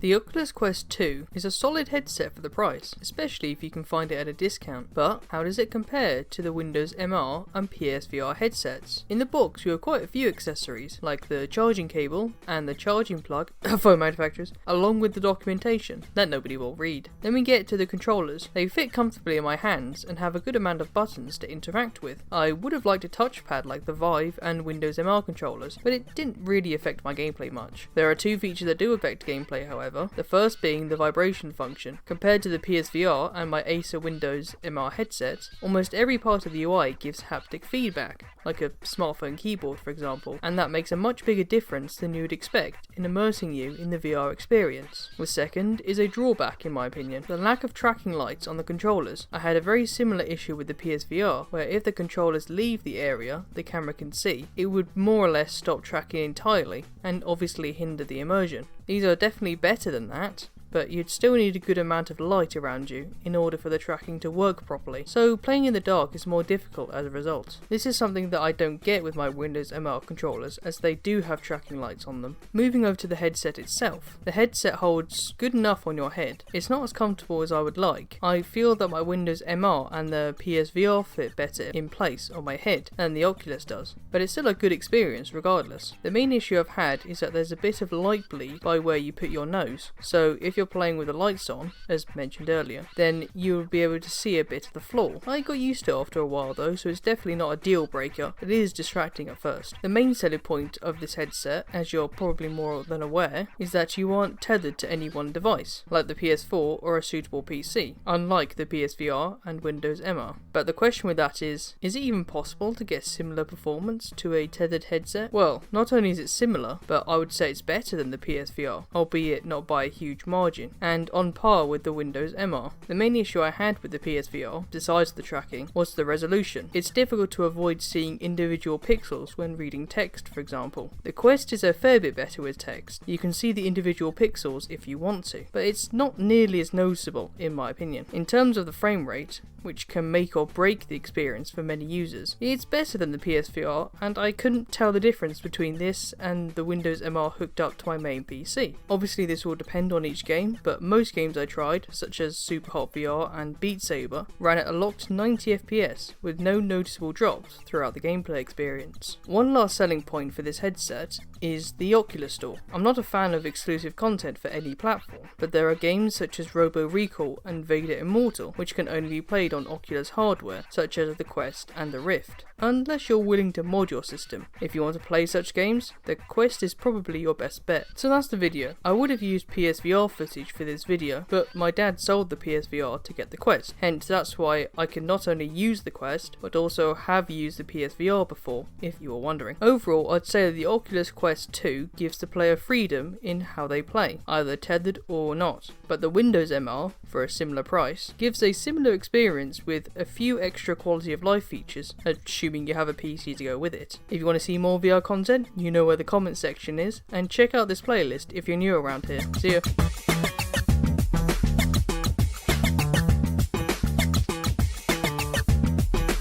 The Oculus Quest 2 is a solid headset for the price, especially if you can find it at a discount. But how does it compare to the Windows MR and PSVR headsets? In the box you have quite a few accessories, like the charging cable and the charging plug, phone manufacturers, along with the documentation that nobody will read. Then we get to the controllers. They fit comfortably in my hands and have a good amount of buttons to interact with. I would have liked a touchpad like the Vive and Windows MR controllers, but it didn't really affect my gameplay much. There are two features that do affect gameplay, however. The first being the vibration function. Compared to the PSVR and my Acer Windows MR headsets, almost every part of the UI gives haptic feedback, like a smartphone keyboard for example, and that makes a much bigger difference than you would expect in immersing you in the VR experience. The second is a drawback in my opinion, the lack of tracking lights on the controllers. I had a very similar issue with the PSVR, where if the controllers leave the area the camera can see, it would more or less stop tracking entirely and obviously hinder the immersion. These are definitely better than that, but you'd still need a good amount of light around you in order for the tracking to work properly, so playing in the dark is more difficult as a result. This is something that I don't get with my Windows MR controllers, as they do have tracking lights on them. Moving over to the headset itself, the headset holds good enough on your head. It's not as comfortable as I would like. I feel that my Windows MR and the PSVR fit better in place on my head than the Oculus does, but it's still a good experience regardless. The main issue I've had is that there's a bit of light bleed by where you put your nose, so if you're playing with the lights on, as mentioned earlier, then you'll be able to see a bit of the floor. I got used to it after a while though, so it's definitely not a deal breaker, but it is distracting at first. The main selling point of this headset, as you're probably more than aware, is that you aren't tethered to any one device, like the PS4 or a suitable PC, unlike the PSVR and Windows MR. But the question with that is it even possible to get similar performance to a tethered headset? Well, not only is it similar, but I would say it's better than the PSVR, albeit not by a huge margin, and on par with the Windows MR. The main issue I had with the PSVR, besides the tracking, was the resolution. It's difficult to avoid seeing individual pixels when reading text, for example. The Quest is a fair bit better with text. You can see the individual pixels if you want to, but it's not nearly as noticeable in my opinion. In terms of the frame rate, which can make or break the experience for many users, it's better than the PSVR, and I couldn't tell the difference between this and the Windows MR hooked up to my main PC. Obviously this will depend on each game, but most games I tried, such as Superhot VR and Beat Saber, ran at a locked 90 FPS with no noticeable drops throughout the gameplay experience. One last selling point for this headset is the Oculus Store. I'm not a fan of exclusive content for any platform, but there are games such as Robo Recall and Vader Immortal which can only be played on Oculus hardware, such as the Quest and the Rift, unless you're willing to mod your system. If you want to play such games, the Quest is probably your best bet. So that's the video. I would have used PSVR footage for this video, but my dad sold the PSVR to get the Quest, hence that's why I can not only use the Quest, but also have used the PSVR before, if you were wondering. Overall, I'd say that the Oculus Quest 2 gives the player freedom in how they play, either tethered or not, but the Windows MR, for a similar price, gives a similar experience with a few extra quality of life features, assuming you have a PC to go with it. If you want to see more VR content, you know where the comment section is, and check out this playlist if you're new around here. See ya!